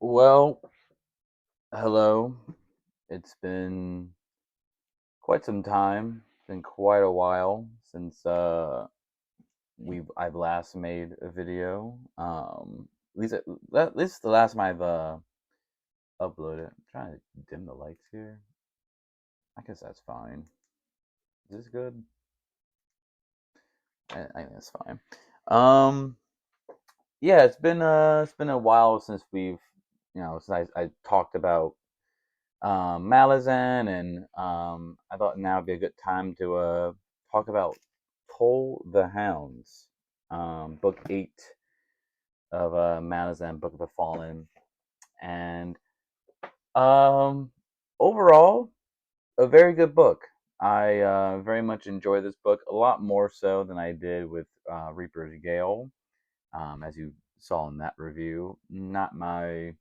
Well, hello. It's been quite some time. It's been quite a while since I've last made a video. At least the last time I've uploaded. I'm trying to dim the lights here. I guess that's fine. Is this good? I think that's fine. Um, yeah, it's been a while since since I talked about Malazan, and I thought now would be a good time to talk about Toll the Hounds, book 8 of Malazan, Book of the Fallen, and um, overall, a very good book. I very much enjoy this book, a lot more so than I did with Reaper's Gale, as you saw in that review. Not my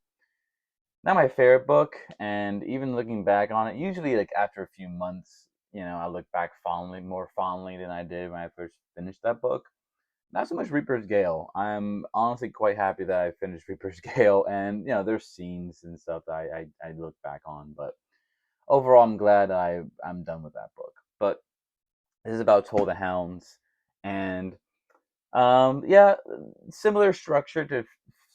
favorite book, and even looking back on it, usually like after a few months, I look back more fondly than I did when I first finished that book. Not so much Reaper's Gale. I'm honestly quite happy that I finished Reaper's Gale, and there's scenes and stuff that I look back on, but overall, I'm glad I'm done with that book. But this is about Toll the Hounds, and yeah, similar structure to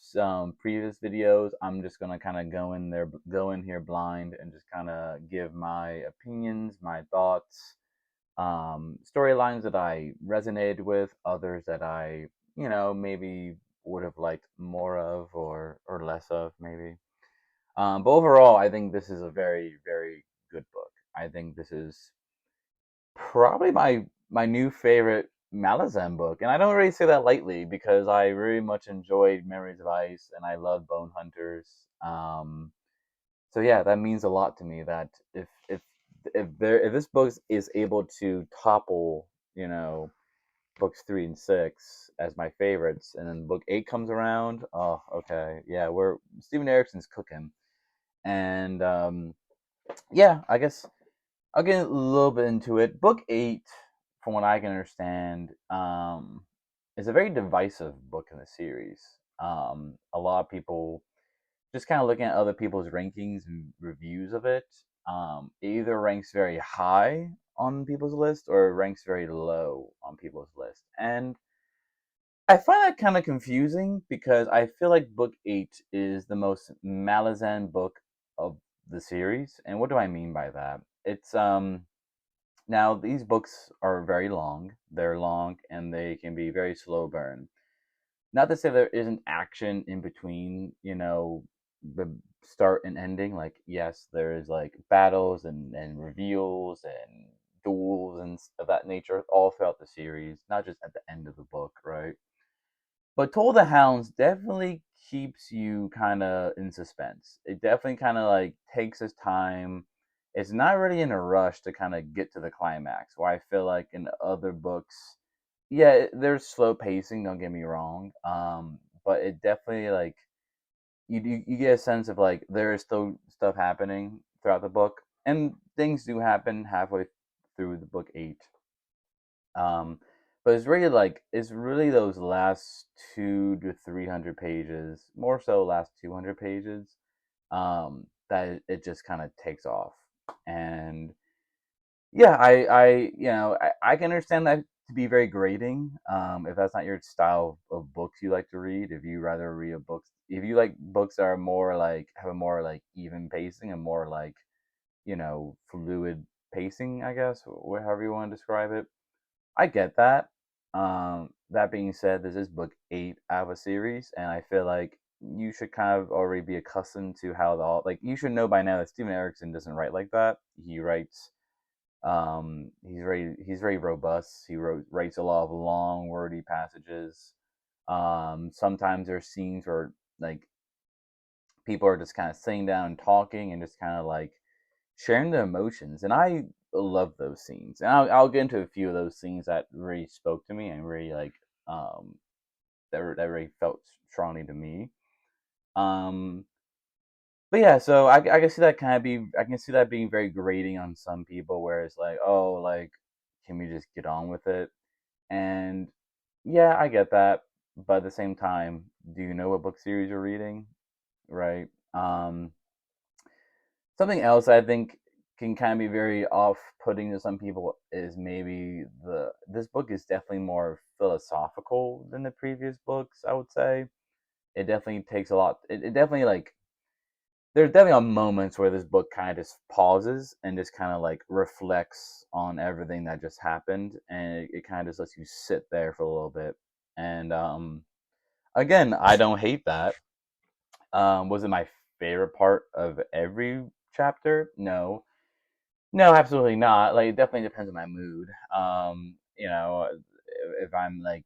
some previous videos. I'm just gonna kind of go in here blind, and just kind of give my opinions, my thoughts, storylines that I resonated with, others that maybe would have liked more of or less of, maybe. But overall, I think this is a very, very good book. I think this is probably my new favorite Malazan book, and I don't really say that lightly because I really much enjoyed Memories of Ice and I love Bone Hunters. So yeah, that means a lot to me. That if this book is able to topple, books 3 and 6 as my favorites, and then book 8 comes around, oh, okay, yeah, we're Steven Erickson's cooking, and yeah, I guess I'll get a little bit into it. Book 8, from what I can understand, is a very divisive book in the series. A lot of people just kind of looking at other people's rankings and reviews of it. It either ranks very high on people's list or it ranks very low on people's list, and I find that kind of confusing because I feel like book 8 is the most Malazan book of the series. And what do I mean by that? It's Now, these books are very long. They're long and they can be very slow burn. Not to say there isn't action in between, the start and ending. Like, yes, there is like battles and reveals and duels and of that nature all throughout the series, not just at the end of the book, right? But Toll the Hounds definitely keeps you kind of in suspense. It definitely kind of like takes its time. It's not really in a rush to kind of get to the climax. Where I feel like in other books, yeah, there's slow pacing. Don't get me wrong. But it definitely like you get a sense of like there is still stuff happening throughout the book, and things do happen halfway through the book 8. Um, but it's really those last 2 to 300 pages, more so last 200 pages, that it just kind of takes off. And yeah, I can understand that to be very grating. If that's not your style of books you like to read, if you rather read a books, if you like books that are more like have a more like even pacing and more like fluid pacing, I guess, however you want to describe it. I get that. That being said, this is book 8 out of a series, and I feel like you should kind of already be accustomed to how like you should know by now that Steven Erickson doesn't write like that. He writes, he's very robust. Writes a lot of long, wordy passages. Sometimes there's scenes where like people are just kind of sitting down and talking and just kind of like sharing their emotions, and I love those scenes. And I'll get into a few of those scenes that really spoke to me and really like that really felt strongly to me. Um, but yeah, so I can see that I can see that being very grating on some people, where it's like, oh, like, can we just get on with it? And yeah, I get that, but at the same time, do you know what book series you're reading? right? Something else I think can kind of be very off-putting to some people is maybe the this book is definitely more philosophical than the previous books. I would say it definitely takes a lot. It definitely like there's definitely moments where this book kind of just pauses and just kind of like reflects on everything that just happened, and it kind of just lets you sit there for a little bit. And again, I don't hate that. Was it my favorite part of every chapter? No, no, absolutely not. Like, it definitely depends on my mood. If I'm like,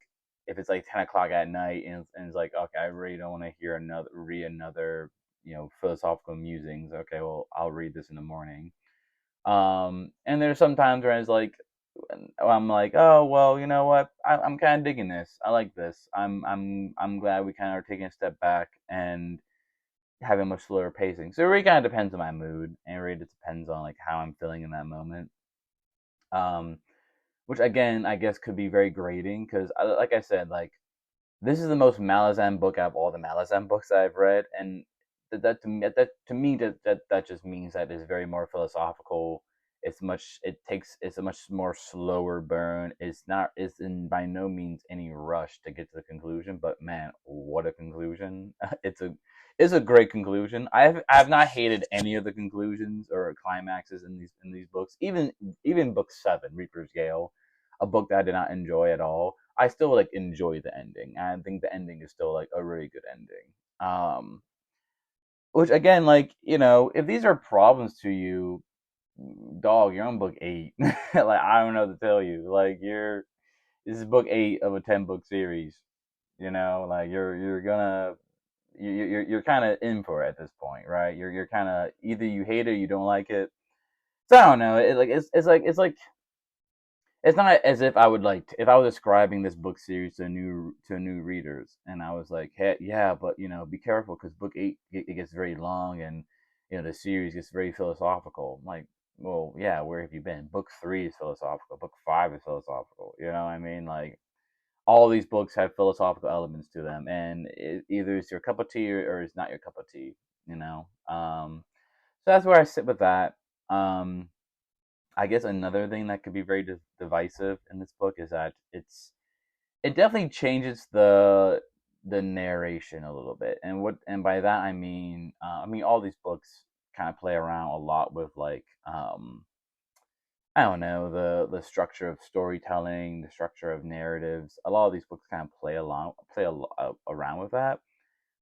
if it's like 10 o'clock at night and it's like, okay, I really don't want to read another, philosophical musings. Okay, well, I'll read this in the morning. And there's sometimes where it's like, I'm like, oh well, you know what? I'm kind of digging this. I like this. I'm glad we kind of are taking a step back and having a much slower pacing. So it really kind of depends on my mood, and it really just depends on like how I'm feeling in that moment. Um, which again, I guess could be very grating because, like I said, like this is the most Malazan book out of all the Malazan books that I've read, and that just means that it's very more philosophical. It's a much more slower burn. It's in by no means any rush to get to the conclusion, but man, what a conclusion. It's a great conclusion. I have not hated any of the conclusions or climaxes in these books. Even book 7, Reaper's Gale, a book that I did not enjoy at all. I still like enjoy the ending. I think the ending is still like a really good ending. Which again, like, if these are problems to you, dog, you're on book 8. Like, I don't know what to tell you. Like, this is book 8 of a 10 book series. Like, you're kind of in for it at this point, right? You're kind of, either you hate it or you don't like it. So I don't know. It's not as if I would like if I was describing this book series to new readers, and I was like, hey, yeah, but be careful because book 8, it gets very long, and the series gets very philosophical. I'm like, well, yeah, where have you been? Book 3 is philosophical. Book 5 is philosophical. You know what I mean? Like, all these books have philosophical elements to them, and either it's your cup of tea, or it's not your cup of tea. You know. So that's where I sit with that. Um, I guess another thing that could be very divisive in this book is that it definitely changes the narration a little bit, and by that I mean all these books kind of play around a lot with like I don't know, the structure of storytelling, the structure of narratives. A lot of these books kind of around with that.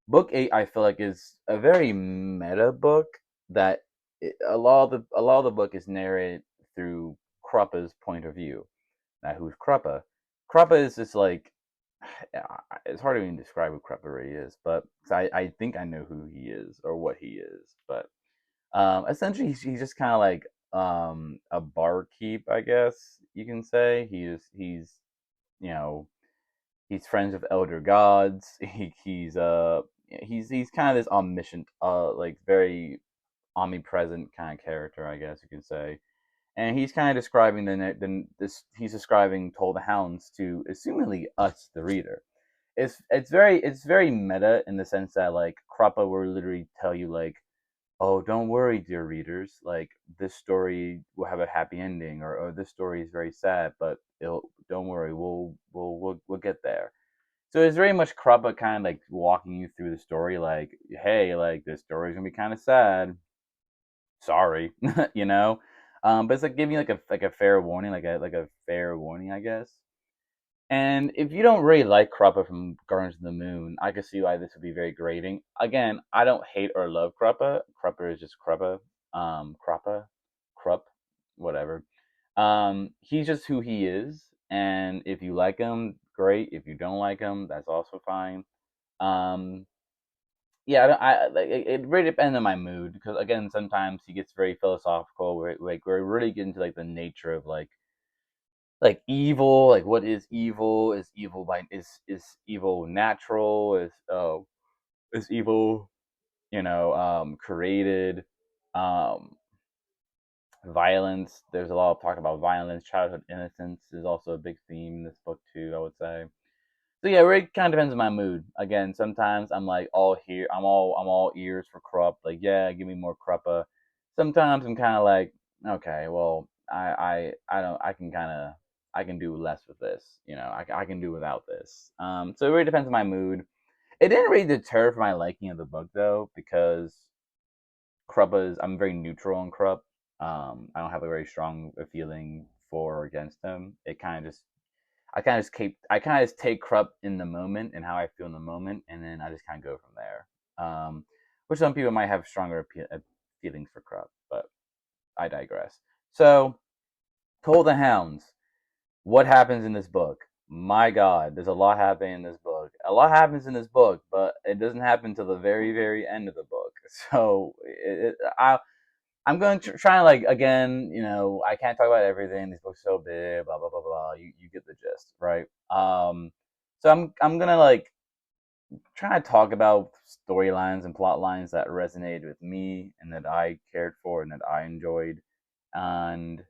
Book 8, I feel like, is a very meta book that a lot of the book is narrated through Kruppa's point of view. Now, who's Kruppa? Kruppa is just like it's hard to even describe who Kruppa really is, but I think I know who he is or what he is. But essentially, he's just kind of like a barkeep, I guess you can say. You know he's friends with elder gods. He's kind of this omniscient, like very omnipresent kind of character, I guess you could say. And he's kind of describing he's describing Toll the Hounds to assumingly us, the reader. It's very meta in the sense that like Kruppa will literally tell you like, oh, don't worry, dear readers, like this story will have a happy ending, or this story is very sad, but don't worry, we'll get there. So it's very much Kruppa kind of like walking you through the story, like, hey, like this story's gonna be kind of sad. Sorry, you know. But it's like giving you like a fair warning, like a fair warning, I guess. And if you don't really like Kruppa from Guardians of the Moon, I can see why this would be very grating. Again, I don't hate or love Kruppa. Kruppa is just Kruppa. Kruppa, Krupp, whatever. He's just who he is, and if you like him, great. If you don't like him, that's also fine. Um, yeah, I like it really depends on my mood because again, sometimes he gets very philosophical. Where like we're really getting into like the nature of like evil, like what is evil? Is evil natural? Is evil created? Um, Violence. There's a lot of talk about violence. Childhood innocence is also a big theme in this book too, I would say. So yeah, it really kind of depends on my mood. Again, sometimes I'm like all here, I'm all ears for Krupp. Like, yeah, give me more Kruppa. Sometimes I'm kind of like, okay, well, I don't, I can kind of, I can do less with this. You know, I can do without this. So it really depends on my mood. It didn't really deter from my liking of the book though, because Kruppa is, I'm very neutral on Krupp. I don't have a very strong feeling for or against him. It kind of just I kind of just take Krupp in the moment and how I feel in the moment, and then I just kind of go from there. Which some people might have stronger feelings for Krupp, but I digress. So, Cole the Hounds. What happens in this book? My God, there's a lot happening in this book. A lot happens in this book, but it doesn't happen until the very, very end of the book. So, I'm going to try and like again, you know, I can't talk about everything. These books are so big, blah blah blah blah. You get the gist, right? So I'm gonna like try to talk about storylines and plot lines that resonated with me and that I cared for and that I enjoyed, and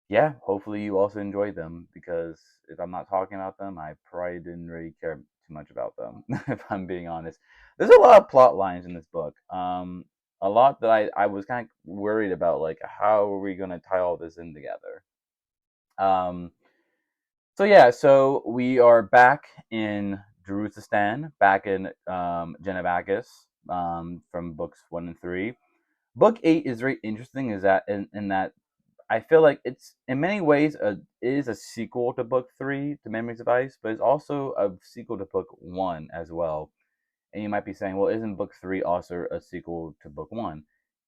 yeah, hopefully you also enjoyed them because if I'm not talking about them, I probably didn't really care too much about them. If I'm being honest, there's a lot of plot lines in this book. A lot that I was kind of worried about, like how are we gonna tie all this in together? Um, so yeah, so we are back in Jerusalem, back in Genevakis, from books 1 and 3. Book 8 is very interesting. Is that in that I feel like it's in many ways it is a sequel to book 3, to Memories of Ice, but it's also a sequel to book 1 as well. And you might be saying, well, isn't book 3 also a sequel to book 1?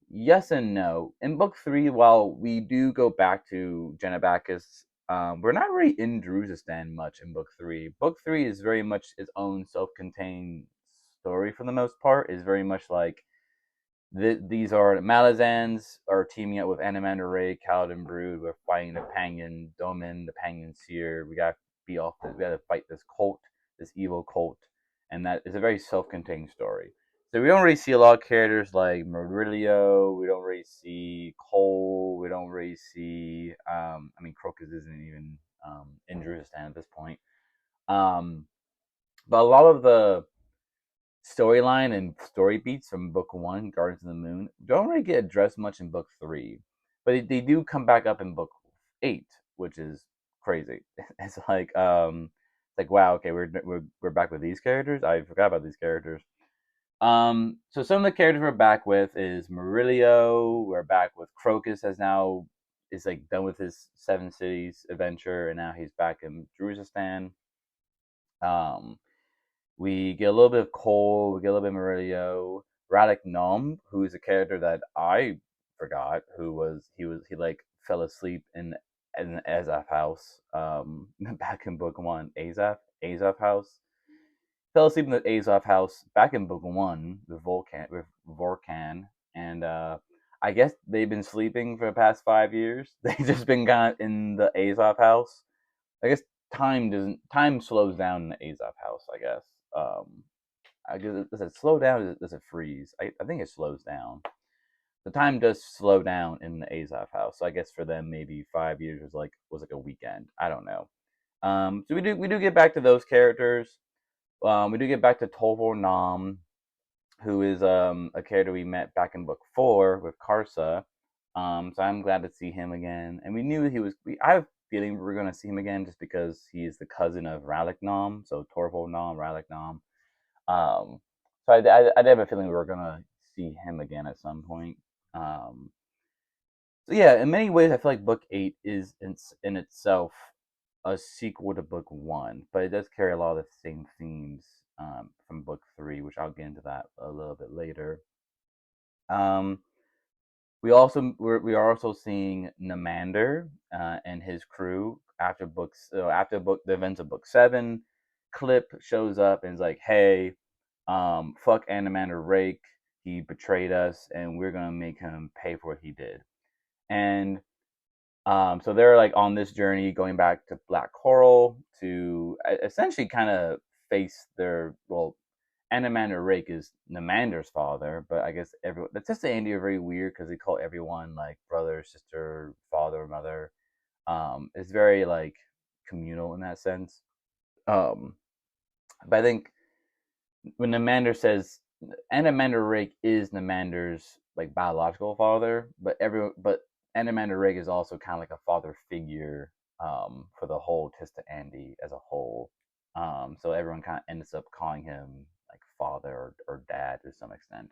Yes and no. In book 3, while we do go back to Genebacus, we're not really in Druzistan much in book 3. Book 3 is very much its own self-contained story for the most part. Is very much like these are Malazans are teaming up with Animander Ray, Kaladin Brood. We're fighting the Pangan Domin, the Pangan Seer. We got to be off. We got to fight this cult, this evil cult, and that is a very self-contained story. So we don't really see a lot of characters like Murillo. We don't really see Cole. We don't really see. I mean, Crocus isn't even in Druristan at this point. Um, but a lot of the storyline and story beats from book 1, Guardians of the Moon, don't really get addressed much in book 3, but they do come back up in book 8, which is crazy. It's like wow, okay, we're back with these characters. I forgot about these characters. So some of the characters we're back with is Murillo. We're back with Crocus has now is like done with his Seven Cities adventure, and now he's back in Jerusalem. Um, we get a little bit of Cole, we get a little bit of Murillo. Radek Nom, who's a character that I forgot, he like fell asleep in Azaf house, back in book 1, Azaf house. Fell asleep in the Azov house back in book 1 with Vorkan, and I guess they've been sleeping for the past 5 years. They've just been kind of in the Azov house. I guess time slows down in the Azov house. I guess. I guess does it slow down? Or does it freeze? I think it slows down. The time does slow down in the Azov house. So I guess for them maybe 5 years was like a weekend. I don't know. So we do get back to those characters. We do get back to Tolvor Nam, who is a character we met back in book 4 with Karsa. So I'm glad to see him again. And we knew he was. I have a feeling we are going to see him again just because he's the cousin of Ralik Nam. So Torvald Nam, Ralik Nam. So I did have a feeling we were going to see him again at some point. Um, so yeah, in many ways, I feel like book 8 is in itself a sequel to book 1, but it does carry a lot of the same themes from book 3, which I'll get into that a little bit later. Um, we are also seeing Namander and his crew after book the events of book 7. Clip shows up and is like, "Hey, fuck Animander Rake. He betrayed us, and we're gonna make him pay for what he did." And so they're like on this journey going back to Black Coral to essentially kind of face their Animander Rake is Namander's father, but I guess everyone the Testa Andy are very weird because they call everyone like brother, sister, father, mother. It's very like communal in that sense. Um, But I think when Namander says, Anamander Rake is Namander's like biological father, but Anamander Rake is also kind of like a father figure for the whole Tista Andy as a whole. So everyone kind of ends up calling him like father or dad to some extent.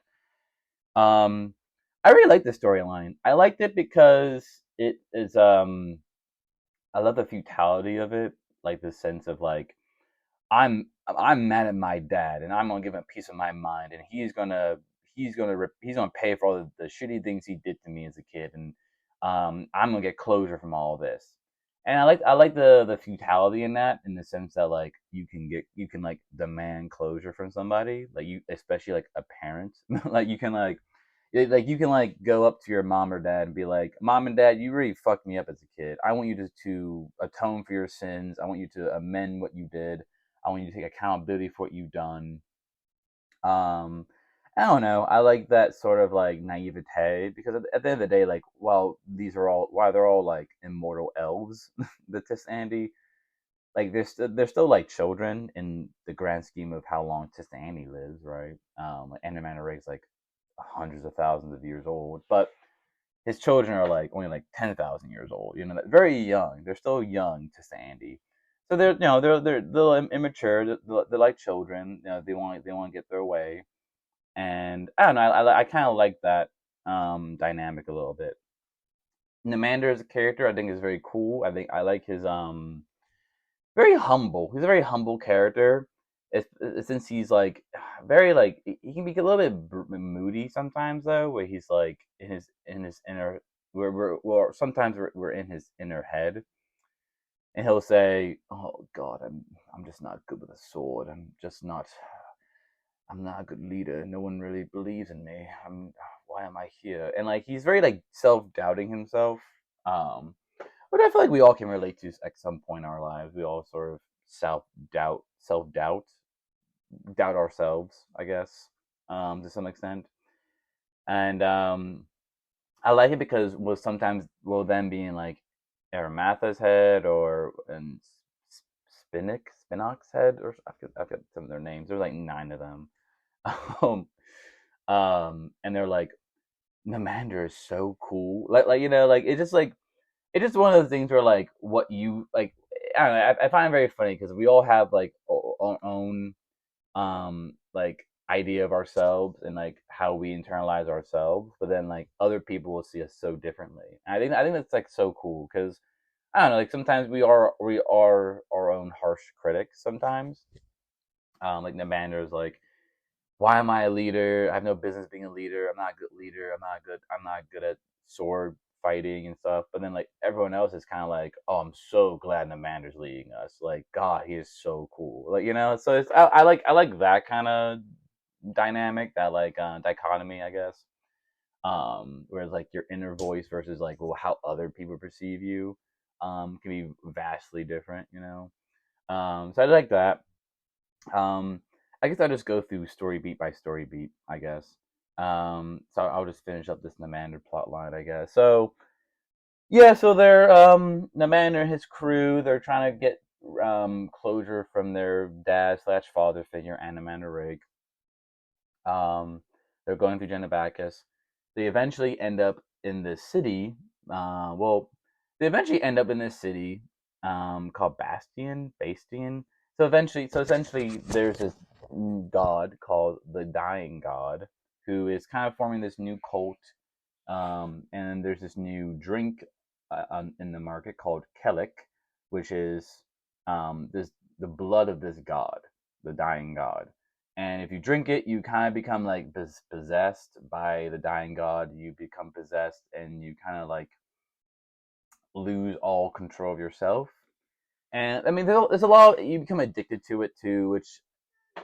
Um, I really like the storyline. I liked it because it is. I love the futility of it, like the sense of like I'm mad at my dad, and I'm gonna give him a piece of my mind, and he's gonna pay for all the shitty things he did to me as a kid, and I'm gonna get closure from all of this. And I like the futility in that, in the sense that like you can like demand closure from somebody, like you, especially like a parent, like you can like you can like go up to your mom or dad and be like, "Mom and Dad, you really fucked me up as a kid. I want you to atone for your sins. I want you to amend what you did. I want you to take accountability for what you've done." Um, I don't know. I like that sort of like naivete, because at the end of the day, like while they're all like immortal elves, the Tis Andy, like they're still like children in the grand scheme of how long Tis Andy lives, right? Like Enderman Rig's like hundreds of thousands of years old, but his children are like only like 10,000 years old. You know, very young. They're still young to Sandy, so they're a little immature. They're like children. You know, they want to get their way, and I don't know. I kind of like that dynamic a little bit. Namander as a character, I think, is very cool. I think I like his very humble. He's a very humble character. Since he's like very like he can be a little bit moody sometimes though, where he's like in his inner sometimes we're in his inner head, and he'll say, "Oh God, I'm just not good with a sword. I'm not a good leader. No one really believes in me. Why am I here?" And like he's very like self doubting himself. Um, but I feel like we all can relate to at some point in our lives. We all sort of self doubt ourselves, I guess, to some extent. And I like it because will then be in like Aramatha's head or in Spinock's head, or I forget some of their names. There's like nine of them. um, and they're like, Namander is so cool. Like like it's just one of those things where like what you like. I don't know. I find it very funny because we all have like our own like idea of ourselves and like how we internalize ourselves, but then like other people will see us so differently. And I think that's like so cool because I don't know, like sometimes we are our own harsh critics sometimes. Like Namander is like, why am I a leader? I have no business being a leader. I'm not a good leader. I'm not good at sword fighting and stuff. But then like everyone else is kind of like, oh, I'm so glad Namander's leading us. Like, God, he is so cool. Like, so I like that kind of dynamic, that like dichotomy, I guess. Whereas like your inner voice versus like, well, how other people perceive you can be vastly different. So I like that. um, I guess I'll just go through story beat by story beat, I guess. So I'll just finish up this Namander plot line, I guess. So yeah, so they're Namander and his crew. They're trying to get closure from their dad slash father figure, Anamander Rig. They're going through Genebacchus. They eventually end up in this city. Well, they eventually end up in this city called Bastian. So essentially, there's this god called the Dying God, who is kind of forming this new cult. And there's this new drink in the market called Kellic, which is this the blood of this god, the Dying God. And if you drink it, you kind of become like possessed by the Dying God. You become possessed, and you kind of like lose all control of yourself. And I mean, there's a lot. You become addicted to it too, which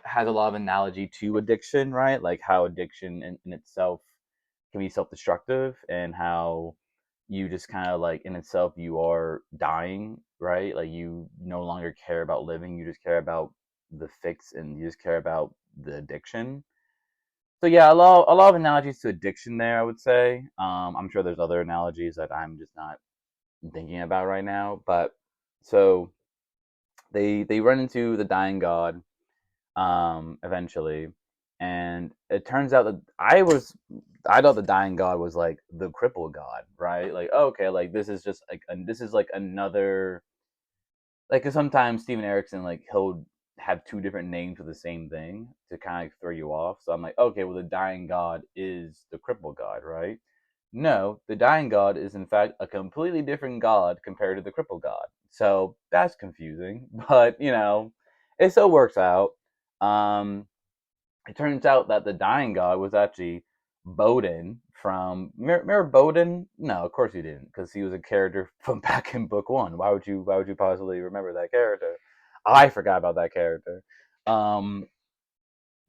has a lot of analogy to addiction, right? Like how addiction in itself can be self-destructive, and how you just kind of like in itself you are dying, right? Like you no longer care about living, you just care about the fix, and you just care about the addiction. So yeah, a lot of analogies to addiction there, I would say. I'm sure there's other analogies that I'm just not thinking about right now, but so they run into the Dying God. eventually, and it turns out that I thought the dying god was like the cripple god, right? Like, oh, okay, like this is just like this is like another, like, 'cause sometimes Steven Erickson, like, he'll have two different names for the same thing to kind of like throw you off. So I'm like, okay, well, the dying god is the cripple god, right? No, the dying god is in fact a completely different god compared to the cripple god. So that's confusing, but it still works out. Um, it turns out that the dying god was actually Bowden from remember Bowden? No, of course you didn't, because he was a character from back in book one. Why would you possibly remember that character? I forgot about that character. Um,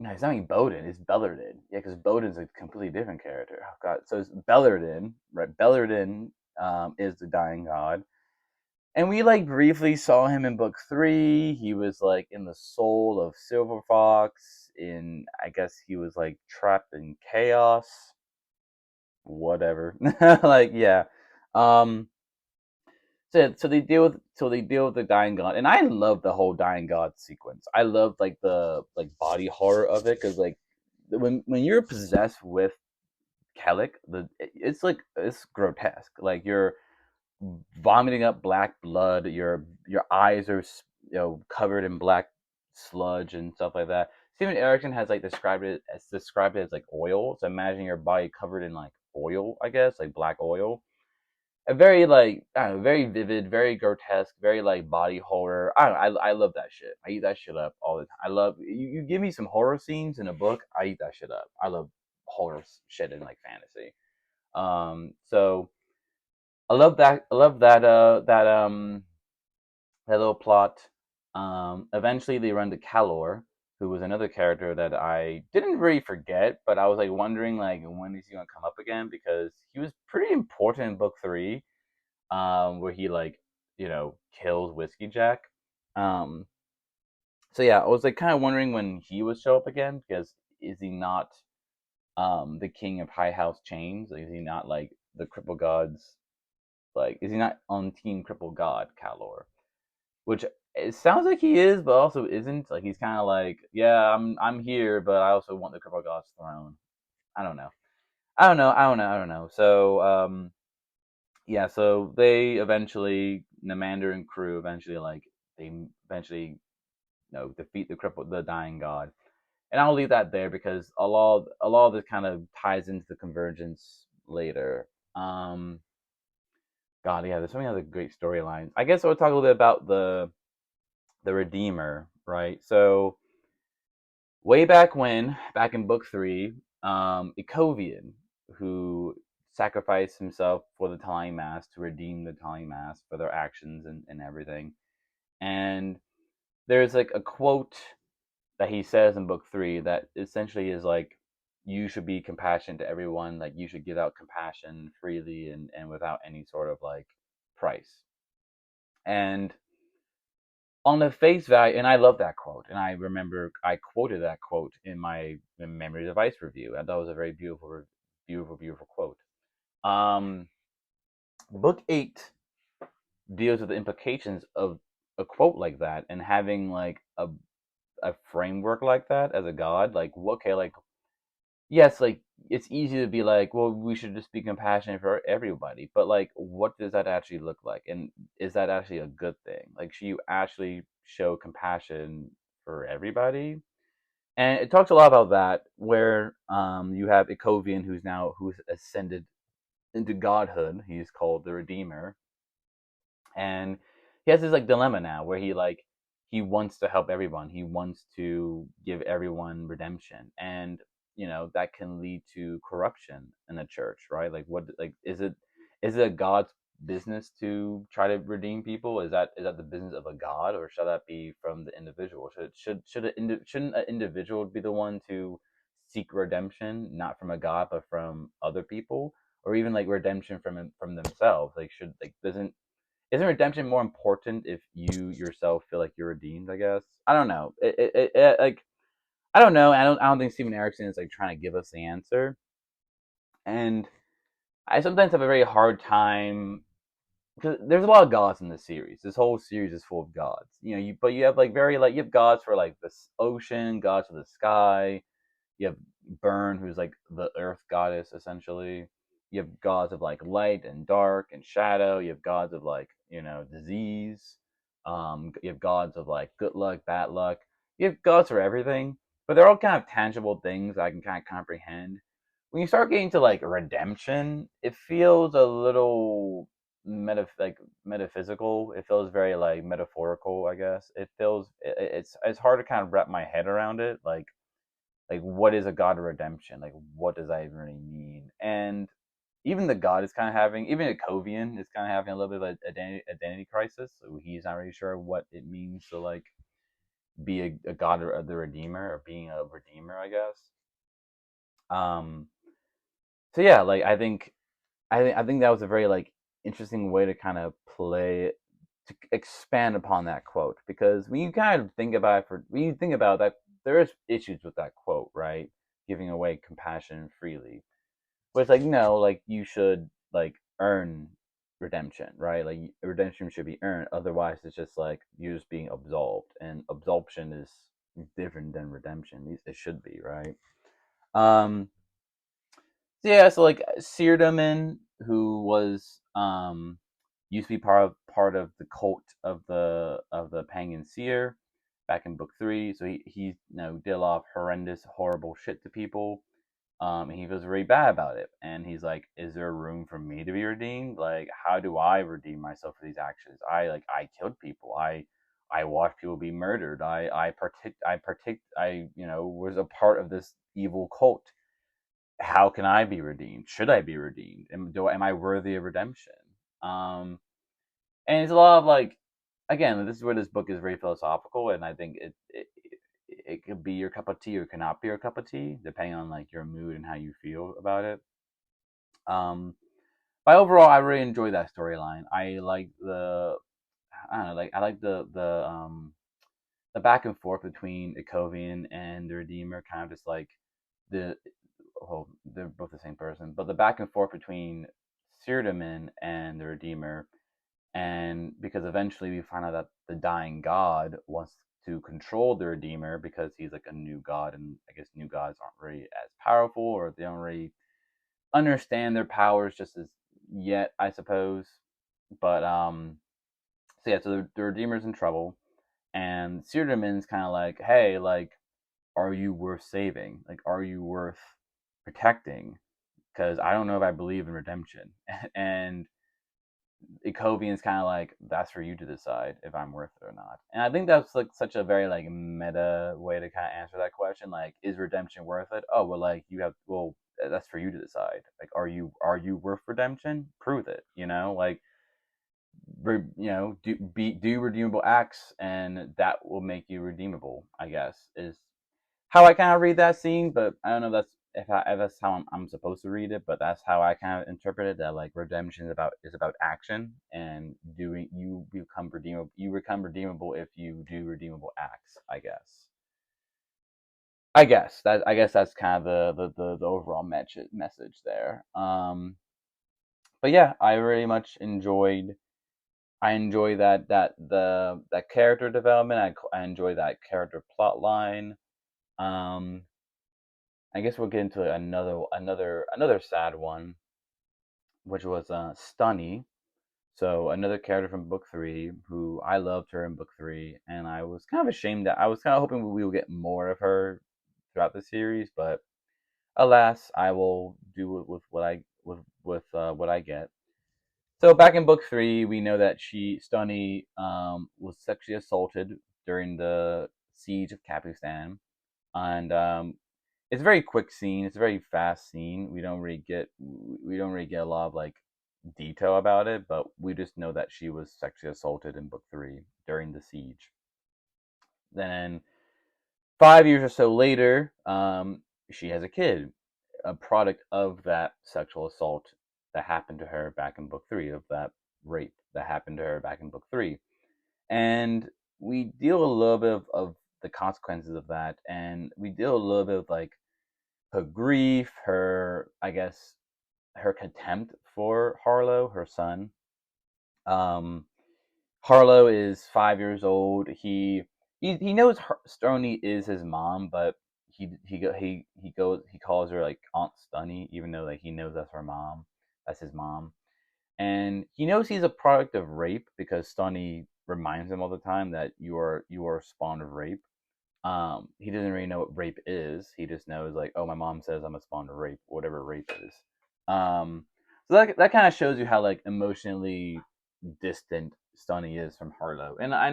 no, it's not even Bowden. It's Bellerden. Yeah, because Bowden's a completely different character. Oh God, so it's Bellerden, right? Bellerden is the dying god, and we like briefly saw him in book three. He was like in the soul of Silver Fox. In I guess he was like trapped in chaos. Whatever. Like yeah. Um. So they deal with the dying god, and I love the whole dying god sequence. I love like the like body horror of it, because like when you're possessed with Kellic, it's like it's grotesque. Like you're vomiting up black blood. Your eyes are covered in black sludge and stuff like that. Steven Erickson has like described it as like oil. So imagine your body covered in like oil, I guess, like black oil. A very like I don't know, very vivid, very grotesque, very like body horror. I don't know, I love that shit. I eat that shit up all the time. I love you give me some horror scenes in a book, I eat that shit up. I love horror shit in like fantasy. So I love that. I love that little plot. Eventually, they run to Calor, who was another character that I didn't really forget, but I was like wondering like when is he gonna come up again, because he was pretty important in book three, where he like kills Whiskey Jack. Um, so yeah, I was like kind of wondering when he would show up again, because is he not the king of High House Chains? Like, is he not like the Cripple Gods? Like, is he not on Team Cripple God Calor? Which it sounds like he is, but also isn't. Like, he's kind of like, yeah, I'm here, but I also want the Cripple God's throne. I don't know. I don't know. So yeah, so they eventually, Namander and crew eventually like they eventually defeat the dying god. And I'll leave that there, because a lot of this kind of ties into the convergence later. Um, God, yeah, there's so many other great storylines. I guess I'll talk a little bit about the Redeemer, right? So way back when, back in book three, Ecovian, who sacrificed himself for the Tying Mass to redeem the Tying Mass for their actions and everything. And there's like a quote that he says in book three that essentially is like, you should be compassionate to everyone, like you should give out compassion freely and without any sort of like price. And on the face value, and I love that quote, and I remember I quoted that quote in my Memory Device review, and that was a very beautiful, beautiful, beautiful quote. Um, book eight deals with the implications of a quote like that, and having like a framework like that as a god. Like, okay, like yes, like it's easy to be like, well, we should just be compassionate for everybody, but like, what does that actually look like, and is that actually a good thing? Like, should you actually show compassion for everybody? And it talks a lot about that, where you have Ikovian, who's ascended into godhood. He's called the Redeemer, and he has this like dilemma now where he wants to help everyone. He wants to give everyone redemption, and that can lead to corruption in the church, right? Like, what, like, is it a God's business to try to redeem people? Is that the business of a god, or should that be from the individual? Shouldn't an individual be the one to seek redemption, not from a god but from other people, or even like redemption from themselves? Like, should like doesn't isn't redemption more important if you yourself feel like you're redeemed? I guess I don't know. Like, I don't know. I don't think Steven Erickson is like trying to give us the answer, and I sometimes have a very hard time there's a lot of gods in this series. This whole series is full of gods. But you have like very like you have gods for like the ocean, gods for the sky. You have Burn, who's like the earth goddess essentially. You have gods of like light and dark and shadow. You have gods of like disease. You have gods of like good luck, bad luck. You have gods for everything, but they're all kind of tangible things I can kind of comprehend. When you start getting to like redemption, it feels a little metaphysical. It feels very like metaphorical, I guess. It's hard to kind of wrap my head around it. Like what is a god of redemption? Like what does that even really mean? And even the god is kind of having, even a Kovian is kind of having a little bit of an identity crisis. So he's not really sure what it means to like be a god of the redeemer, or being a redeemer, I guess. Um, so yeah, like I think that was a very like interesting way to kind of play to expand upon that quote, because when you kind of think about it, when you think about that, there is issues with that quote, right? Giving away compassion freely, but it's like no, like you should like earn redemption, right? Like redemption should be earned. Otherwise, it's just like you're just being absolved, and absolution is different than redemption. At least it should be, right? Um, so yeah, so like Seardaman, who was used to be part of the cult of the Pangan Seer back in book three. So he did a lot of horrendous, horrible shit to people. And he feels really bad about it. And he's like, is there room for me to be redeemed? Like, how do I redeem myself for these actions? I killed people. I watched people be murdered. I was a part of this evil cult. How can I be redeemed? Should I be redeemed? Am I worthy of redemption? Um, and it's a lot of like, again, this is where this book is very philosophical, and I think it could be your cup of tea or it cannot be your cup of tea, depending on like your mood and how you feel about it. Um, but overall, I really enjoy that storyline. I like I don't know, like I like the back and forth between Ikovian and the Redeemer, kind of just like the well, they're both the same person, but the back and forth between Sirdaman and the Redeemer, and because eventually we find out that the dying god wants to control the Redeemer because he's like a new god, and I guess new gods aren't really as powerful, or they don't really understand their powers just as yet, I suppose. But so yeah, so the Redeemer's in trouble, and Sirdaman's kind of like, hey, like, are you worth saving? Like, are you worth protecting? Because I don't know if I believe in redemption. And Ikovian's kind of like, that's for you to decide if I'm worth it or not. And I think that's like such a very like meta way to kind of answer that question. Like, is redemption worth it? Oh well, like that's for you to decide. Like, are you worth redemption? Prove it. Like, do redeemable acts, and that will make you redeemable. I guess is how I kind of read that scene, but I don't know if that's how I'm supposed to read it, but that's how I kind of interpret it. That like redemption is about action, and doing you become redeemable if you do redeemable acts. I guess that's kind of the overall message there. But yeah, I really much enjoyed. I enjoy that character development. I enjoy that character plot line. Um, I guess we'll get into another sad one, which was Stunny. So another character from book three, who I loved her in book three, and I was kind of ashamed that I was kind of hoping we would get more of her throughout the series, but alas, I will do it with what I get. So back in book three, we know that Stunny, was sexually assaulted during the siege of Capistan, and it's a very quick scene. It's a very fast scene. We don't really get a lot of like detail about it, but we just know that she was sexually assaulted in book three during the siege. Then 5 years or so later, she has a kid, a product of that sexual assault that happened to her back in book three, of that rape that happened to her back in book three. And we deal a little bit of the consequences of that, and we deal a little bit of like her grief, I guess, her contempt for Harlow, her son. Um, Harlow is 5 years old. He knows Stoney is his mom, but he calls her like Aunt Stunny, even though like he knows that's her mom, that's his mom, and he knows he's a product of rape because Stunny reminds him all the time that you are spawn of rape. He doesn't really know what rape is. He just knows like, oh, my mom says I'm a spawn of rape, whatever rape is. Um, so that kind of shows you how like emotionally distant Stunny is from Harlow, and I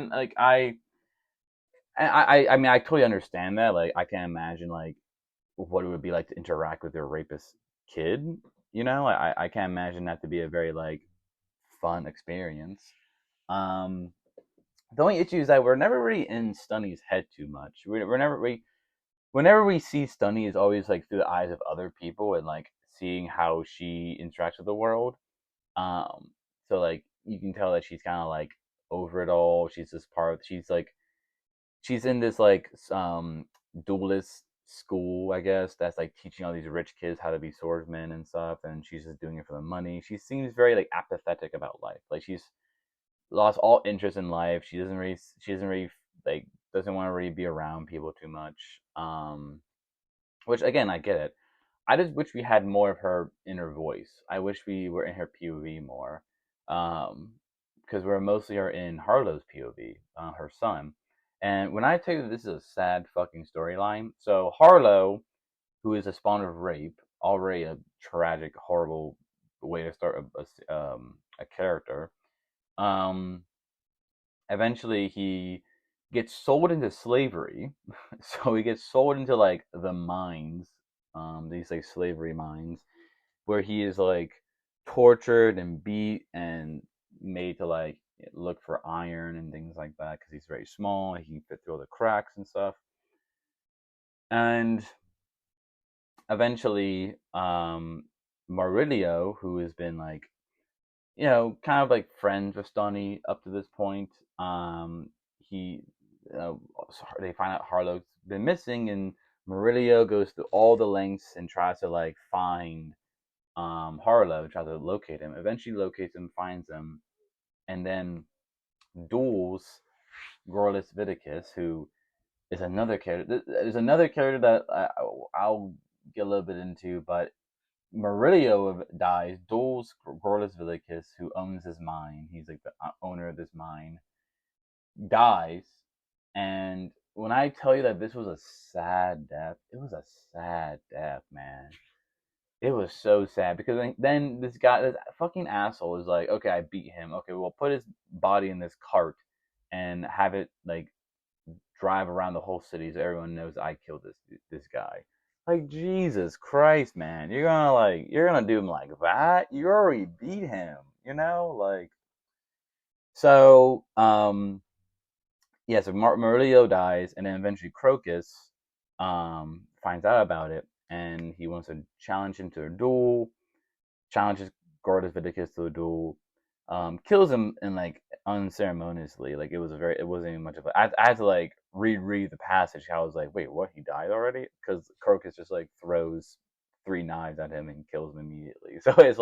mean I totally understand that. Like I can't imagine like what it would be like to interact with your rapist kid. You know, I can't imagine that to be a very like fun experience. Um, the only issue is that we're never really in Stunny's head too much. We're never we whenever we see Stunny is always like through the eyes of other people and like seeing how she interacts with the world. Um, so like you can tell that she's kind of like over it all. She's just part. She's like she's in this like duelist school, I guess, that's like teaching all these rich kids how to be swordsmen and stuff, and she's just doing it for the money. She seems very like apathetic about life. Like she's lost all interest in life. She doesn't really like doesn't want to really be around people too much. Which again, I get it. I just wish we had more of her inner voice. I wish we were in her POV more, um, because we're mostly are in Harlow's POV, her son. And when I tell you that this is a sad fucking storyline, so Harlow, who is a spawn of rape, already a tragic, horrible way to start a character. Um, Eventually he gets sold into slavery. So he gets sold into like the mines, these like slavery mines, where he is like tortured and beat and made to like look for iron and things like that because he's very small. He can fit through all the cracks and stuff. And eventually, Marilio, who has been like kind of like friends with Stoney up to this point. He, they find out Harlow's been missing, and Murillo goes through all the lengths and tries to like find Harlow, tries to locate him. Eventually, locates him, finds him, and then duels Gorlis Viticus, who is another character. There's another character that I'll get a little bit into, but Murillo dies, duels Gorlis Vilicus, who owns his mine. He's like the owner of this mine. Dies, and when I tell you that this was a sad death, it was a sad death, man. It was so sad because then this guy, this fucking asshole, is like, okay, I beat him. Okay, we'll put his body in this cart and have it like drive around the whole city so everyone knows I killed this guy. Like Jesus Christ, man, you're gonna do him like that? You already beat him, like so. Yeah, so Murillo dies, and then eventually Crocus finds out about it, and he wants to challenge him to a duel. Challenges Gordas Viticus to a duel, kills him in like unceremoniously. Like it wasn't even much of a. I had to like reread the passage. I was like, wait, what? He died already? Because Crocus just like throws three knives at him and kills him immediately. So it's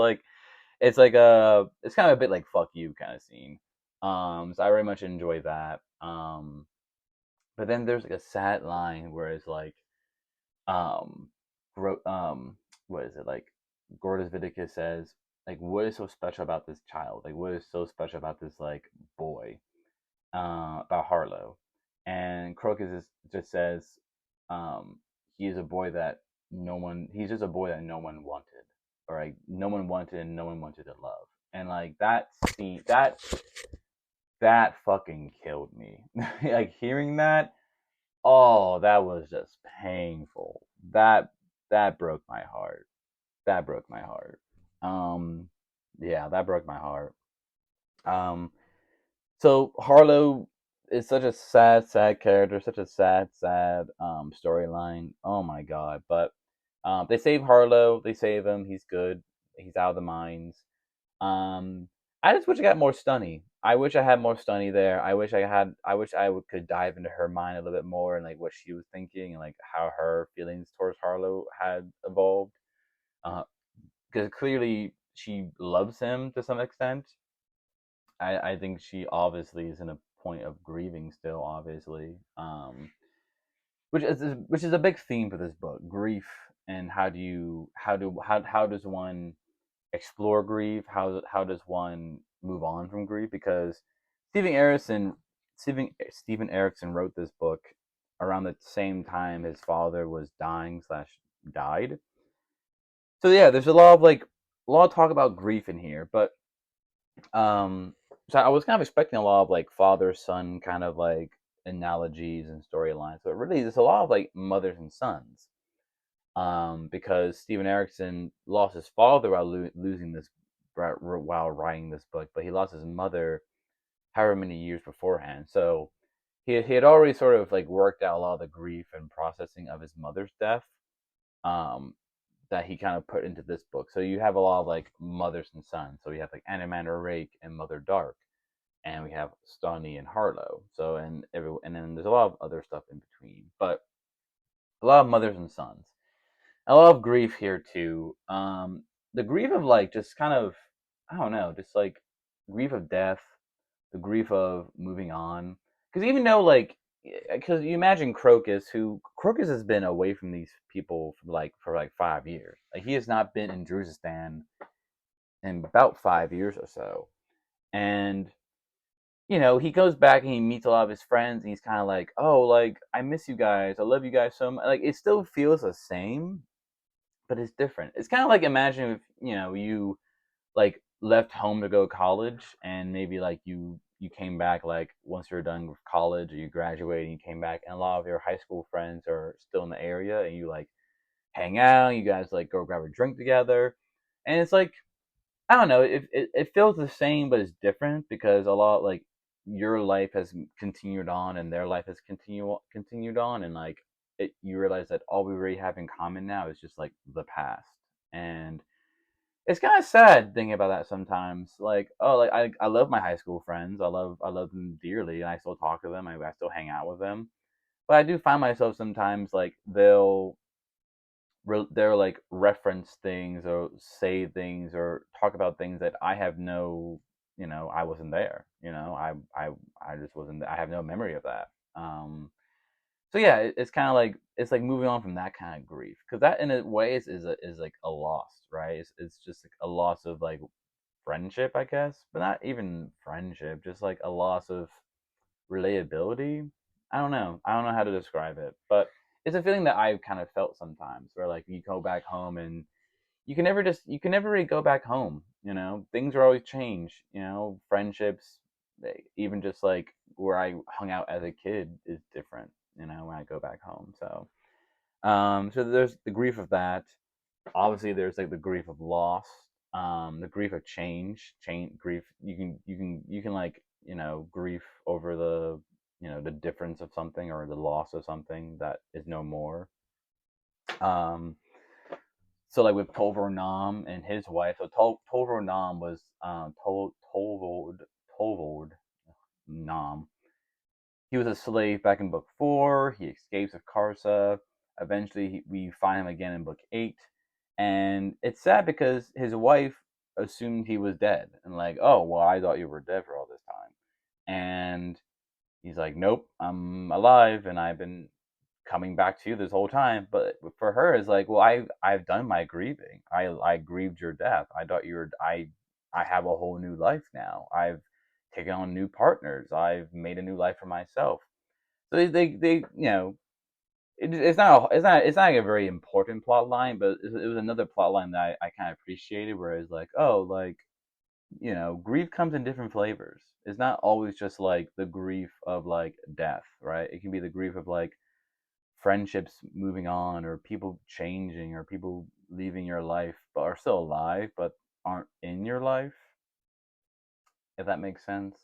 kind of a bit like fuck you kind of scene. So I very much enjoy that. But then there's like a sad line where it's like, um, what is it like? Gordus Viticus says, like, what is so special about this child? Like, what is so special about this like boy? About Harlow, and Crocus just says, he is a boy that no one. He's just a boy that no one wanted, or like no one wanted and no one wanted to love. And like that scene, that fucking killed me. Like hearing that, oh, that was just painful. That broke my heart. That broke my heart. Um, yeah, that broke my heart. Um, so Harlow is such a sad, sad character, such a sad, sad storyline. Oh my god! But they save Harlow. They save him. He's good. He's out of the mines. Um, I just wish I got more Stunny. I wish I had more Stunny there. I wish I had. I wish could dive into her mind a little bit more and like what she was thinking and like how her feelings towards Harlow had evolved. Because clearly she loves him to some extent. I think she obviously is in a point of grieving still, obviously. Which is a big theme for this book, grief, and how does one explore grief? How does one move on from grief? Because Stephen Erickson Stephen Erickson wrote this book around the same time his father was dying slash died. So yeah, there's a lot of talk about grief in here, but um, so I was kind of expecting a lot of like father son kind of like analogies and storylines, but really there's a lot of like mothers and sons. Because Stephen Erickson lost his father while losing this while writing this book, but he lost his mother however many years beforehand. So he had already sort of like worked out a lot of the grief and processing of his mother's death. Um, that he kind of put into this book. So you have a lot of like mothers and sons. So we have like Animander Rake and Mother Dark, and we have Stani and Harlow. So and then there's a lot of other stuff in between, but a lot of mothers and sons. A lot of grief here too. The grief of like just kind of, I don't know, just like grief of death, the grief of moving on. Because even though like, because you imagine Crocus has been away from these people for like 5 years. Like he has not been in Druzistan in about 5 years or so, and he goes back and he meets a lot of his friends, and he's kind of like, oh, like I miss you guys, I love you guys so much. Like it still feels the same, but it's different. It's kind of like imagine if you like left home to go to college, and maybe like you came back like once you're done with college or you graduated and you came back, and a lot of your high school friends are still in the area, and you like hang out, you guys like go grab a drink together, and it's like I don't know, it feels the same but it's different because a lot like your life has continued on and their life has continued on, and like you realize that all we really have in common now is just like the past. And it's kind of sad thinking about that sometimes. Like, oh, like I love my high school friends. I love them dearly, and I still talk to them. I still hang out with them. But I do find myself sometimes like they'll like reference things or say things or talk about things that I have no, I wasn't there. I just wasn't. I have no memory of that. So yeah, it's kind of like it's like moving on from that kind of grief, because that in a way is like a loss, right? It's just like a loss of like friendship, I guess, but not even friendship, just like a loss of relatability. I don't know how to describe it, but it's a feeling that I've kind of felt sometimes, where like you go back home and you can never really go back home. Things are always change. Friendships, even just like where I hung out as a kid is different. When I go back home. So there's the grief of that. Obviously, there's like the grief of loss, the grief of change grief. You can like grief over the difference of something or the loss of something that is no more. Um, so like with Tolvor Nam and his wife. So Tolvor Nam was Tolvord Nam. He was a slave back in book 4. He escapes with Karsa. Eventually, we find him again in book 8. And it's sad because his wife assumed he was dead. And, like, oh, well, I thought you were dead for all this time. And he's like, nope, I'm alive and I've been coming back to you this whole time. But for her, it's like, well, I've done my grieving. I grieved your death. I thought you were, I have a whole new life now. I've taken on new partners. I've made a new life for myself. So they it's not like a very important plot line, but it was another plot line that I kind of appreciated, where it's like, oh, like grief comes in different flavors. It's not always just like the grief of like death, right? It can be the grief of like friendships moving on, or people changing, or people leaving your life but are still alive but aren't in your life, if that makes sense.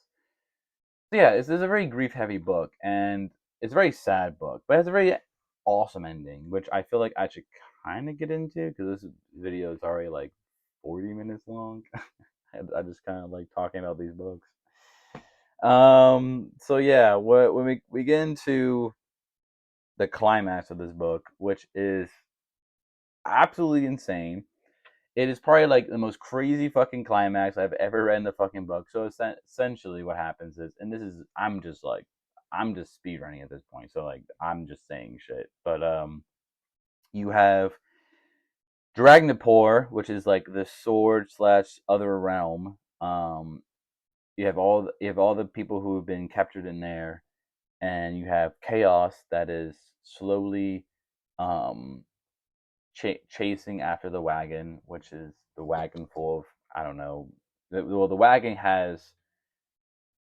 So yeah, it's a very grief heavy book, and it's a very sad book, but it has a very awesome ending, which I feel like I should kind of get into because this video is already like 40 minutes long. I just kind of like talking about these books. So yeah, when we get into the climax of this book, which is absolutely insane. It is probably like the most crazy fucking climax I've ever read in the fucking book. So essentially, what happens is, and this is, I'm just speed running at this point. So like, I'm just saying shit. But you have Dragnapor, which is like the sword slash other realm. You have all the people who have been captured in there, and you have chaos that is slowly um chasing after the wagon, which is the wagon full of, I don't know. Well, the wagon has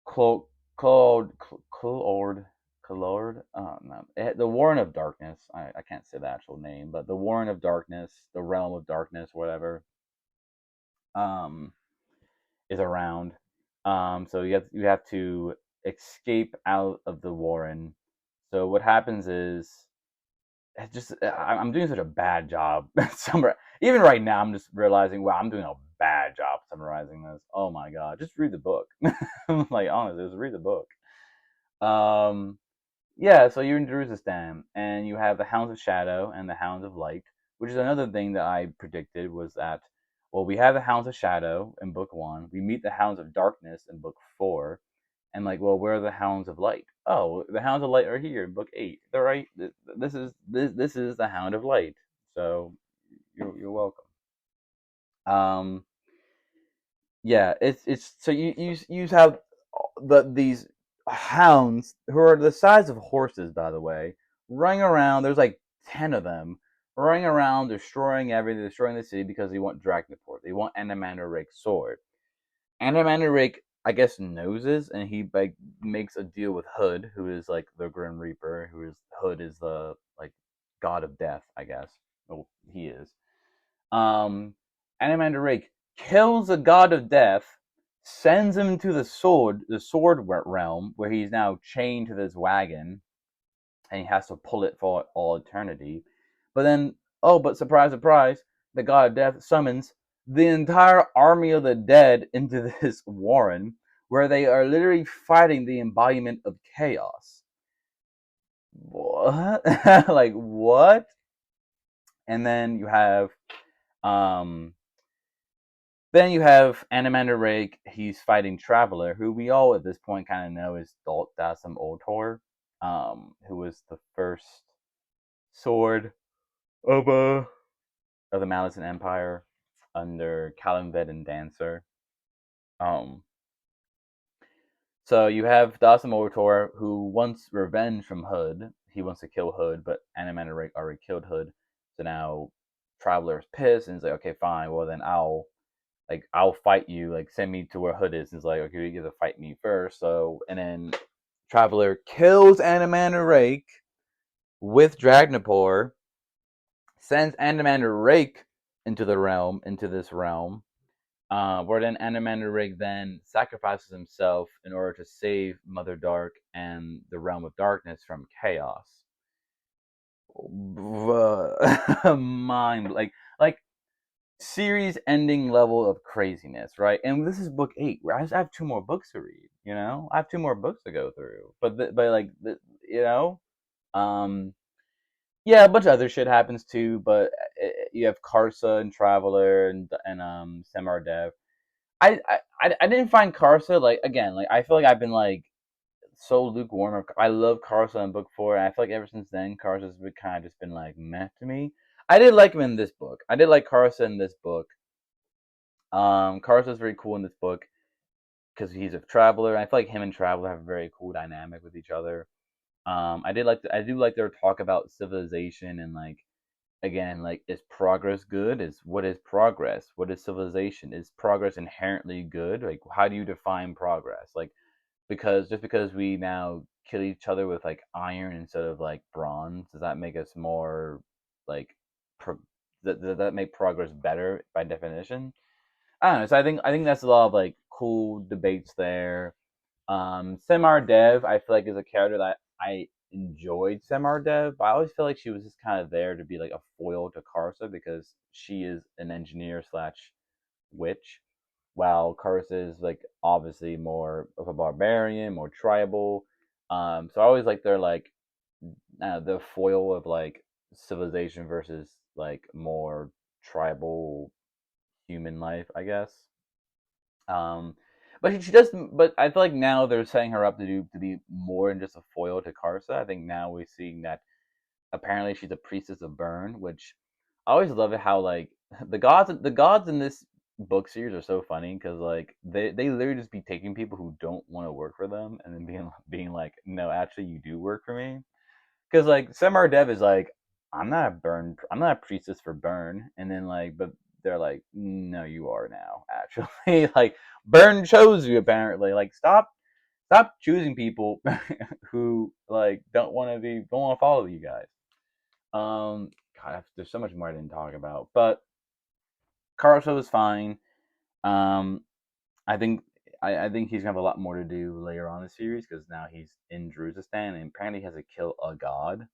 Clo- Clord, Clord. No, the Warren of Darkness. I can't say the actual name, but the Warren of Darkness, the Realm of Darkness, whatever, um, is around. So you have to escape out of the Warren. So what happens is, I'm doing such a bad job. Even right now, I'm just realizing, wow, I'm doing a bad job summarizing this. Oh my god, just read the book. Like honestly, just read the book. Um, yeah, so you're in Jerusalem, and you have the Hounds of Shadow and the Hounds of Light, which is another thing that I predicted was that, well, we have the Hounds of Shadow in book one, we meet the Hounds of Darkness in book four, and like, well, where are the Hounds of Light? Oh, the Hounds of Light are here in book eight. They're right. This is the Hound of Light. So you're welcome. Um, yeah, it's so you have these hounds who are the size of horses, by the way, running around. There's like 10 of them running around, destroying everything, destroying the city because they want Dragnaport. They want Anamander Rake's sword. Anamander Rake, I guess, knows this, and he like makes a deal with Hood, who is like the Grim Reaper. Who is Hood is the like god of death, I guess. Well, he is. Um, Anamander Rake kills the god of death, sends him to the sword realm, where he's now chained to this wagon, and he has to pull it for all eternity. But then, oh, but surprise, surprise, the god of death summons the entire army of the dead into this warren, where they are literally fighting the embodiment of chaos. What? Like what? And um then you have Anamander Rake. He's fighting Traveler, who we all at this point kind of know is Dasam Ultor, who was the first sword of the Malazan Empire under Kalimved and Dancer. Um, so you have Dasam Ultor, who wants revenge from Hood. He wants to kill Hood, but Anamander Rake already killed Hood. So now Traveler's pissed and he's like, okay, fine. Well, then I'll fight you. Like, send me to where Hood is. And he's like, okay, you have to fight me first. So, and then Traveler kills Anamander Rake with Dragnapor, sends Anamander Rake into this realm, where then Anamander Rake then sacrifices himself in order to save Mother Dark and the realm of darkness from chaos. Mind like series ending level of craziness, right? And this is book eight, where I have two more books to read. You know, I have two more books to go through. But like you know, um, yeah, a bunch of other shit happens too. But you have Karsa and Traveler and Semardev. I didn't find Karsa, like, again, like, I feel like I've been like so lukewarm. I love Karsa in book four, and I feel like ever since then Karsa's been kind of just been like meh to me. I did like him in this book. I did like Karsa in this book. Karsa's very cool in this book because he's a traveler. I feel like him and Traveler have a very cool dynamic with each other. I do like their talk about civilization and like, again, like, is progress good? What is progress? What is civilization? Is progress inherently good? Like, how do you define progress? Like, because just because we now kill each other with like iron instead of like bronze, does that make us more like pro- does that make progress better by definition? I don't know. So I think that's a lot of like cool debates there. Semar Dev, I feel like, is a character that I enjoyed Semar Dev, but I always feel like she was just kind of there to be like a foil to Karsa because she is an engineer slash witch, while Karsa is like obviously more of a barbarian, more tribal. So I always like their like the foil of like civilization versus like more tribal human life, I guess. Um, but she does. But I feel like now they're setting her up to be more than just a foil to Karsa. I think now we're seeing that apparently she's a priestess of burn, which I always love it how like the gods in this book series are so funny because like they literally just be taking people who don't want to work for them and then being like, no, actually you do work for me. Because like Samar Dev is like, I'm not a priestess for burn, and then like, but they're like, no, you are now actually. Like burn chose you apparently. Like stop choosing people who like don't want to follow you guys. God, there's so much more I didn't talk about, but Caruso is fine. Um, I think I think he's gonna have a lot more to do later on in the series because now he's in Druzistan and apparently he has to kill a god,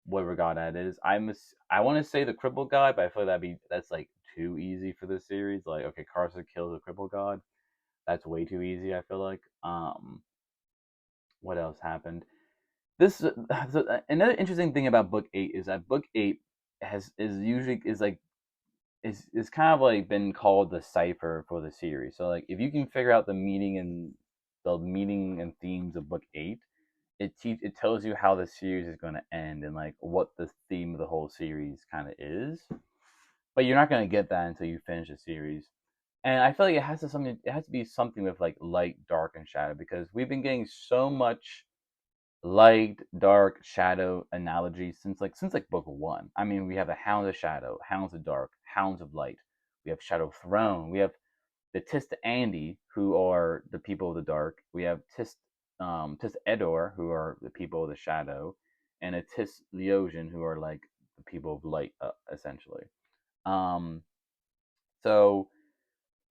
whatever god that is. I want to say the crippled god, but I feel that's like too easy for this series. Like, okay, Caruso kills a crippled god. That's way too easy. I feel like. What else happened? This so another interesting thing about book 8 is that book 8 has is usually is like is kind of like been called the cipher for the series. So like if you can figure out the meaning and themes of book 8, it tells you how the series is going to end and like what the theme of the whole series kind of is. But you're not going to get that until you finish the series. And I feel like it has to be something with like light, dark, and shadow because we've been getting so much light, dark, shadow analogy since like book one. I mean, we have the Hounds of Shadow, Hounds of Dark, Hounds of Light. We have Shadow Throne. We have the Tist Andi, who are the people of the dark. We have Tis Edor, who are the people of the shadow, and a Tis Leosian, who are like the people of light, essentially. Um, so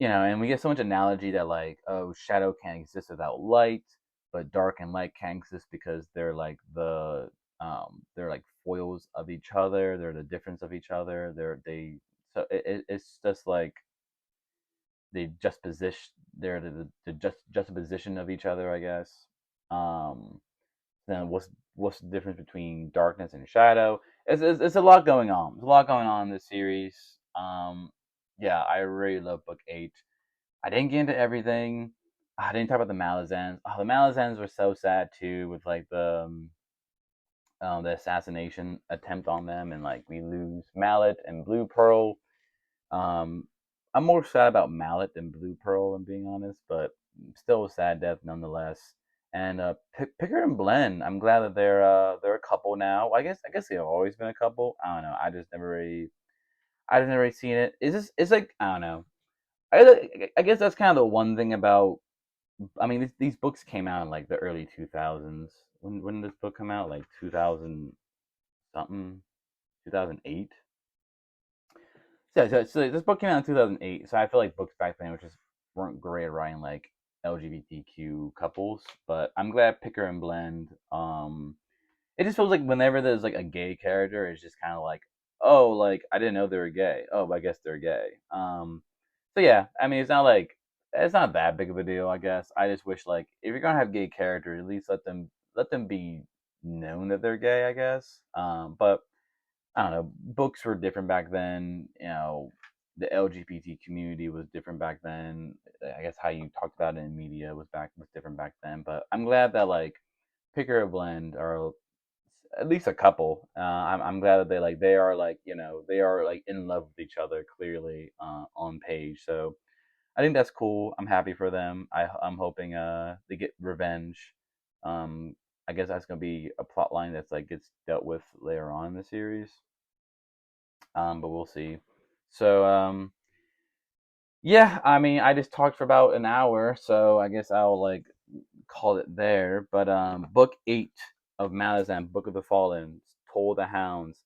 and we get so much analogy that like, oh, shadow can't exist without light, but dark and light can't exist because they're like foils of each other. They're the difference of each other. It's just like they just position they're the juxtaposition of each other, I guess. Um, then what's the difference between darkness and shadow? It's a lot going on. There's a lot going on in this series. Yeah, I really love book 8. I didn't get into everything. I didn't talk about the Malazans. Oh, the Malazans were so sad too, with like the assassination attempt on them, and like we lose Mallet and Blue Pearl. Um, I'm more sad about Mallet than Blue Pearl, I'm being honest, but still a sad death nonetheless. And Pickard and Blend, I'm glad that they're a couple now. I guess they've always been a couple. I don't know. I just never really seen it. It's like I don't know. I guess that's kind of the one thing about. I mean, these books came out in like the early 2000s. When did this book come out? Like 2000 something, 2008. So this book came out in 2008. So I feel like books back then, which just weren't great at writing like LGBTQ couples. But I'm glad Picker and Blend. It just feels like whenever there's like a gay character, it's just kind of like, oh, like I didn't know they were gay. Oh, I guess they're gay. So yeah, I mean, it's not that big of a deal, I guess. I just wish like if you're gonna have gay characters, at least let them be known that they're gay, I guess. But I don't know, books were different back then. The LGBT community was different back then. I guess how you talked about it in media was different back then. But I'm glad that like Picker and Blend are at least a couple. I'm glad that they are like in love with each other clearly on page. So I think that's cool. I'm happy for them. I'm hoping they get revenge. Um, I guess that's gonna be a plot line that's like gets dealt with later on in the series. But we'll see. So yeah, I mean, I just talked for about an hour, so I guess I'll like call it there. But book 8 of Malazan, Book of the Fallen, Toll the Hounds,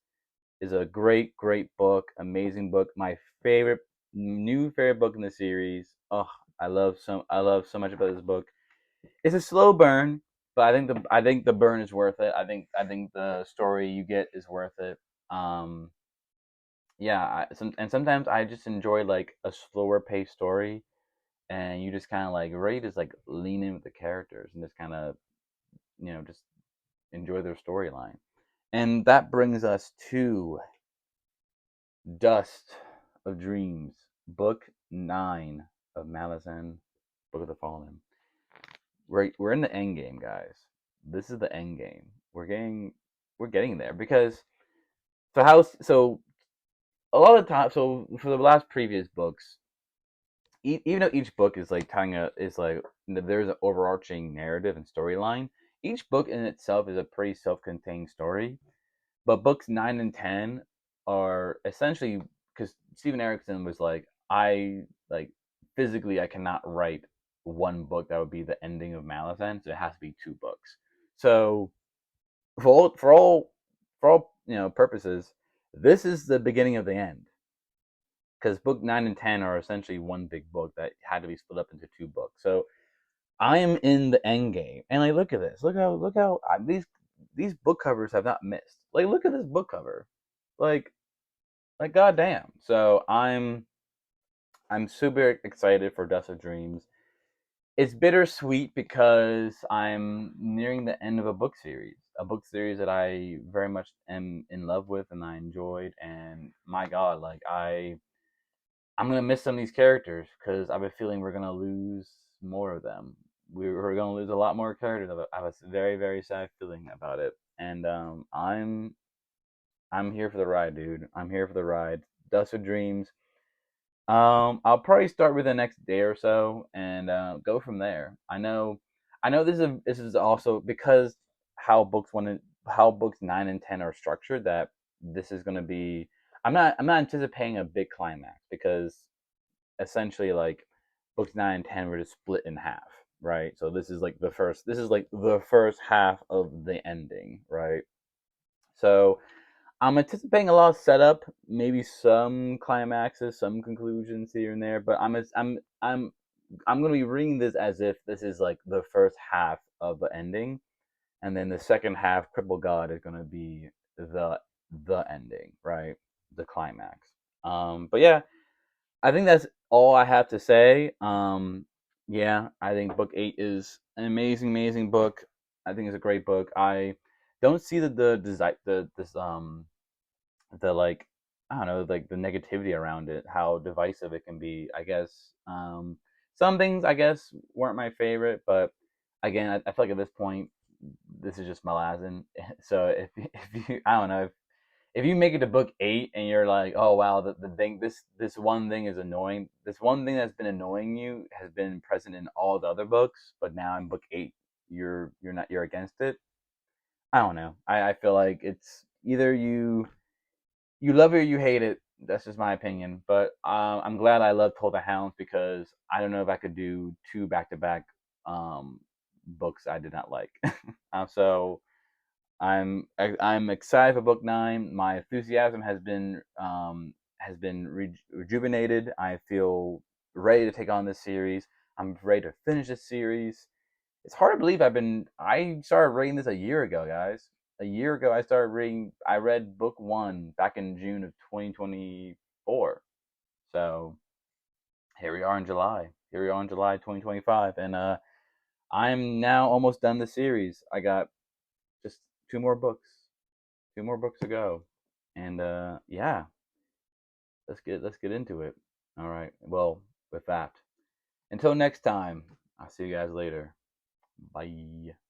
is a great book, amazing book. My favorite, new favorite book in the series. Oh, I love so much about this book. It's a slow burn, but I think the burn is worth it. I think the story you get is worth it. Um, yeah, and sometimes I just enjoy like a slower paced story, and you just kind of like ready to just like lean in with the characters and just kind of just enjoy their storyline. And that brings us to Dust of Dreams. Book 9 of Malazan, Book of the Fallen. We're in the end game, guys. This is the end game. We're getting there because so a lot of time so for the last previous books, even though each book is like telling a is like there's an overarching narrative and storyline. Each book in itself is a pretty self-contained story, but books 9 and 10 are essentially because Steven Erickson was like, I like physically I cannot write one book that would be the ending of Malazan, so it has to be two books. So for all purposes, this is the beginning of the end because book 9 and 10 are essentially one big book that had to be split up into two books. So I am in the end game, and like, look at this. Look how these book covers have not missed. Like, look at this book cover. Like, goddamn. So I'm super excited for Dust of Dreams. It's bittersweet because I'm nearing the end of a book series that I very much am in love with and I enjoyed. And my God, like I'm gonna miss some of these characters because I have a feeling we're gonna lose more of them. We're gonna lose a lot more characters. I have a very very sad feeling about it, and I'm here for the ride, dude. I'm here for the ride. Dust of Dreams. I'll probably start with the next day or so and go from there. I know this is also because how how books 9 and 10 are structured that this is gonna be. I'm not anticipating a big climax because essentially like books 9 and 10 were just split in half, right? So this is like the first half of the ending, right? So I'm anticipating a lot of setup, maybe some climaxes, some conclusions here and there, but I'm gonna be reading this as if this is like the first half of the ending, and then the second half, Cripple God, is gonna be the the ending, right? The climax. But yeah, I think that's all I have to say. Yeah, I think book 8 is an amazing, amazing book. I think it's a great book. I don't see the design, the like, I don't know, like the negativity around it, how divisive it can be. I guess some things I guess weren't my favorite, but again, I feel like at this point, this is just Malazan. So if you, I don't know, if you make it to book 8 and you're like, oh wow, the thing, this one thing is annoying. This one thing that's been annoying you has been present in all the other books, but now in book 8, you're against it. I don't know. I feel like it's either you love it or you hate it. That's just my opinion. But I'm glad I love Told the Hounds because I don't know if I could do two back to back books I did not like. So I'm excited for book 9. My enthusiasm has been rejuvenated. I feel ready to take on this series. I'm ready to finish this series. It's hard to believe I started reading this a year ago, guys. A year ago I read book 1 back in June of 2024. So, here we are in July. Here we are in July 2025 and I'm now almost done the series. I got just two more books. Two more books to go. And yeah, let's get into it. All right. Well, with that. Until next time, I'll see you guys later. Bye.